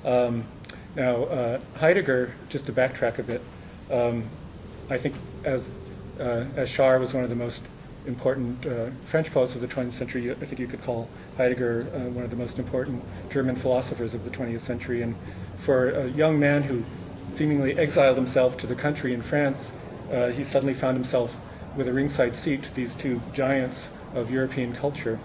Now, Heidegger, just to backtrack a bit, I think as Char was one of the most important French poets of the 20th century, I think you could call Heidegger one of the most important German philosophers of the 20th century. And for a young man who seemingly exiled himself to the country in France, he suddenly found himself with a ringside seat to these two giants of European culture.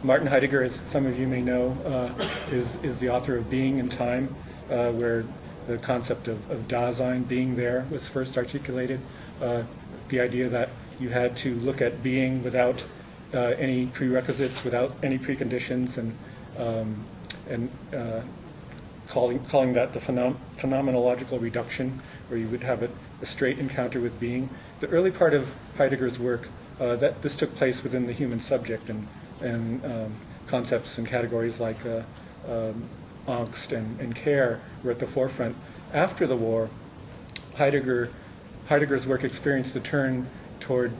Martin Heidegger, as some of you may know, is the author of Being and Time, where the concept of Dasein, being there, was first articulated. The idea that you had to look at being without any prerequisites, without any preconditions, and calling that the phenomenological reduction, where you would have a straight encounter with being. The early part of Heidegger's work, that this took place within the human subject, and concepts and categories like angst and care were at the forefront. After the war, Heidegger's work experienced a turn toward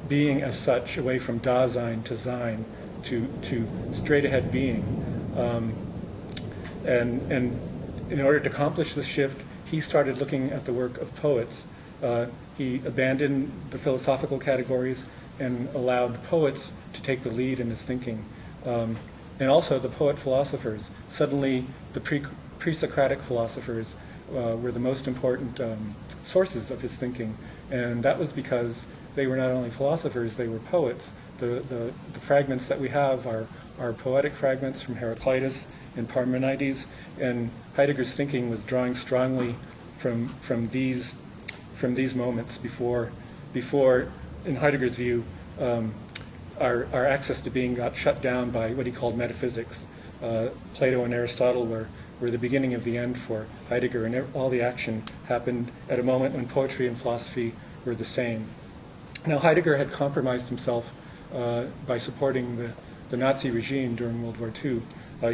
being as such, away from Dasein to Sein, to straight ahead being. And in order to accomplish this shift, he started looking at the work of poets. He abandoned the philosophical categories and allowed poets to take the lead in his thinking. And also the poet-philosophers. Suddenly, the pre-Socratic philosophers were the most important sources of his thinking. And that was because they were not only philosophers, they were poets. The fragments that we have are poetic fragments from Heraclitus and Parmenides, and Heidegger's thinking was drawing strongly from these moments before, in Heidegger's view, our access to being got shut down by what he called metaphysics. Plato and Aristotle were the beginning of the end for Heidegger, and all the action happened at a moment when poetry and philosophy were the same. Now, Heidegger had compromised himself by supporting the Nazi regime during World War II.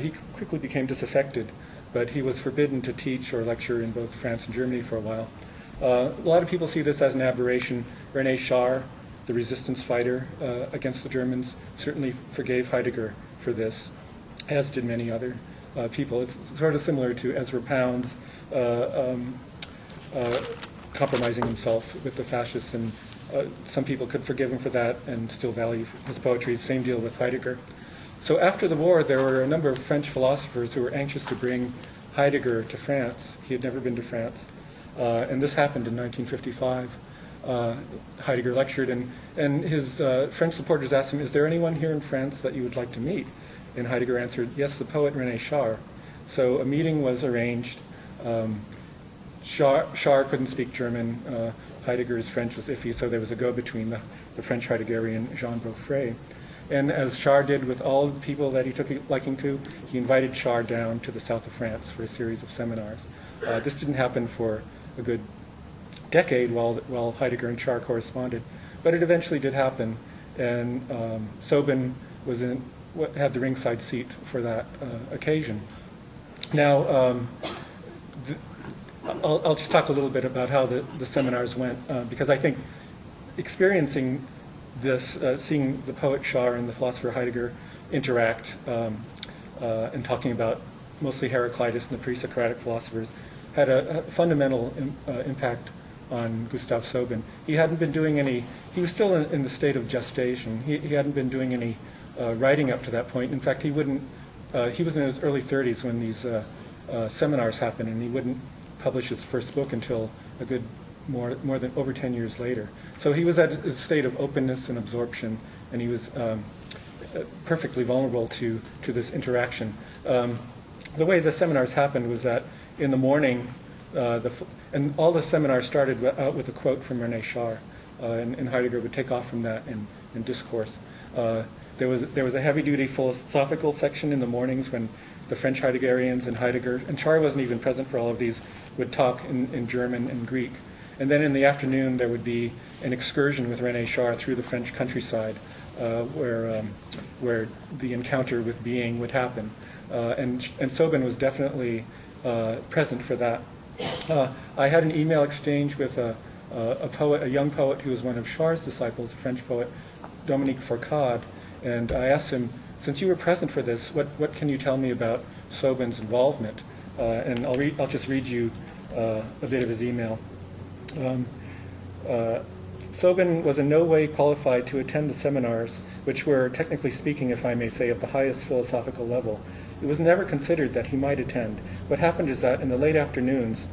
He quickly became disaffected, but he was forbidden to teach or lecture in both France and Germany for a while. A lot of people see this as an aberration. René Char, the resistance fighter against the Germans, certainly forgave Heidegger for this, as did many other people. It's sort of similar to Ezra Pound's compromising himself with the fascists, and some people could forgive him for that and still value his poetry. Same deal with Heidegger. So after the war, there were a number of French philosophers who were anxious to bring Heidegger to France. He had never been to France. And this happened in 1955. Heidegger lectured, and his French supporters asked him, "Is there anyone here in France that you would like to meet?" And Heidegger answered, "Yes, the poet René Char." So a meeting was arranged. Char couldn't speak German. Heidegger's French was iffy, so there was a go-between, the French Heideggerian Jean Beaufray. And as Char did with all of the people that he took a liking to, he invited Char down to the south of France for a series of seminars. This didn't happen for a good decade while Heidegger and Char corresponded, but it eventually did happen, and Sobin had the ringside seat for that occasion. Now, I'll just talk a little bit about how the seminars went, because I think experiencing this, seeing the poet Char and the philosopher Heidegger interact and talking about mostly Heraclitus and the pre-Socratic philosophers had a fundamental impact on Gustaf Sobin. He hadn't been doing any, he was still in the state of gestation. He hadn't been doing any writing up to that point. In fact, he was in his early 30s when these seminars happened, and he wouldn't publish his first book until a good more than over 10 years later. So he was at a state of openness and absorption, and he was perfectly vulnerable to this interaction. The way the seminars happened was that in the morning, and all the seminars started out with a quote from René Char, and Heidegger would take off from that and discourse. There was a heavy-duty philosophical section in the mornings when the French Heideggerians and Heidegger, and Char wasn't even present for all of these, would talk in German and Greek. And then in the afternoon, there would be an excursion with René Char through the French countryside, where the encounter with being would happen. And Sobin was definitely present for that. I had an email exchange with a young poet who was one of Char's disciples, a French poet, Dominique Fourcade, and I asked him, since you were present for this, what can you tell me about Sobin's involvement. And I'll just read you a bit of his email. Sobin was in no way qualified to attend the seminars, which were, technically speaking, if I may say, of the highest philosophical level. It was never considered that he might attend. What happened is that in the late afternoons,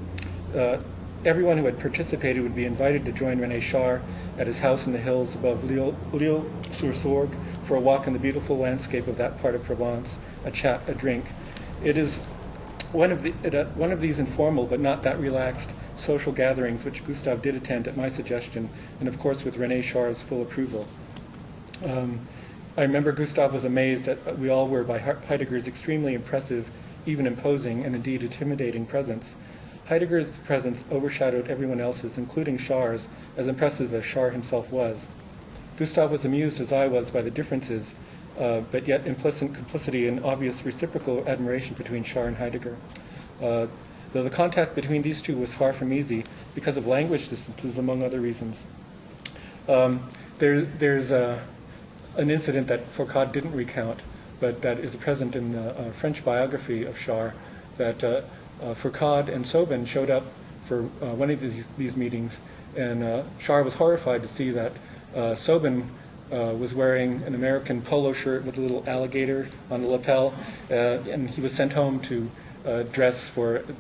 everyone who had participated would be invited to join René Char at his house in the hills above Lille-sur-Sorgue for a walk in the beautiful landscape of that part of Provence, a chat, a drink. It is one of these informal but not that relaxed social gatherings which Gustaf did attend at my suggestion, and of course with René Char's full approval. I remember Gustaf was amazed, we all were, by Heidegger's extremely impressive, even imposing, and indeed intimidating presence. Heidegger's presence overshadowed everyone else's, including Char's, as impressive as Char himself was. Gustaf was amused as I was by the differences, but yet implicit complicity and obvious reciprocal admiration between Char and Heidegger. Though the contact between these two was far from easy because of language distances, among other reasons. There's an incident that Foucault didn't recount, but that is present in the French biography of Char, that Foucault and Sobin showed up for one of these meetings, and Char was horrified to see that Sobin was wearing an American polo shirt with a little alligator on the lapel, and he was sent home to dress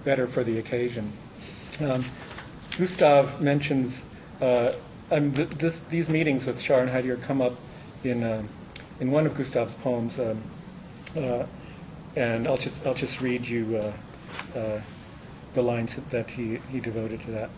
better for the occasion. Gustaf mentions these meetings with Char and Heidegger come up in one of Gustaf's poems, and I'll just read you the lines that he devoted to that.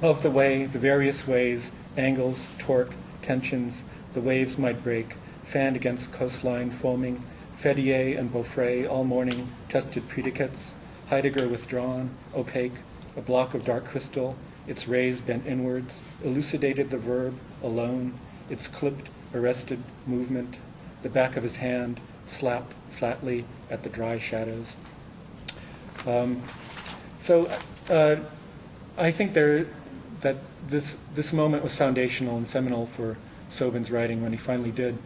Of the way, the various ways, angles, torque, tensions, the waves might break, fanned against coastline, foaming, Fedier and Beaufray all morning tested predicates, Heidegger withdrawn, opaque, a block of dark crystal, its rays bent inwards, elucidated the verb, alone, its clipped, arrested movement, the back of his hand slapped flatly at the dry shadows. I think that this moment was foundational and seminal for Sobin's writing when he finally did,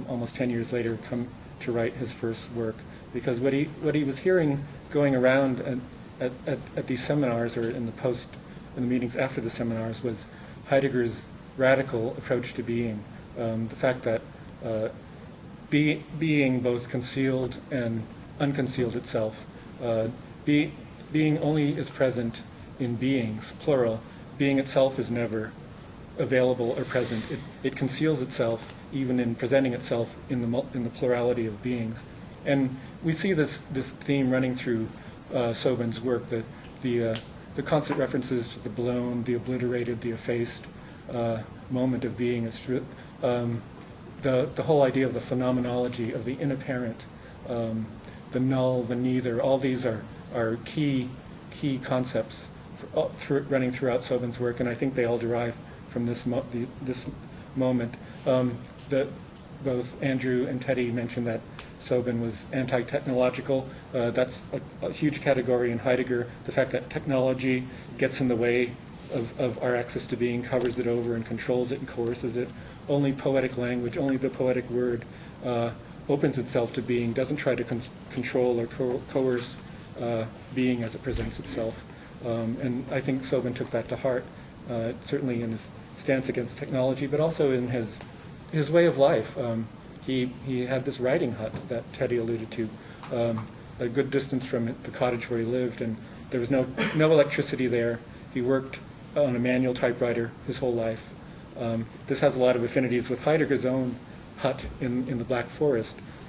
almost 10 years later, come to write his first work. Because what he was hearing going around at these seminars, or in the meetings after the seminars, was Heidegger's radical approach to being. The fact that being both concealed and unconcealed itself. Being only is present in beings, plural. Being itself is never available or present. It conceals itself even in presenting itself in the plurality of beings. And we see this theme running through Sobin's work, the constant references to the blown, the obliterated, the effaced moment of being. The whole idea of the phenomenology of the inapparent, the null, the neither, all these are key concepts running throughout Sobin's work, and I think they all derive from this moment. Both Andrew and Teddy mentioned that Sobin was anti-technological. That's a huge category in Heidegger. The fact that technology gets in the way of our access to being, covers it over and controls it and coerces it. Only poetic language, only the poetic word opens itself to being, doesn't try to control or coerce being as it presents itself. And I think Sobin took that to heart, certainly in his stance against technology, but also in his way of life. He had this writing hut that Teddy alluded to, a good distance from the cottage where he lived, and there was no electricity there. He worked on a manual typewriter his whole life. This has a lot of affinities with Heidegger's own hut in the Black Forest,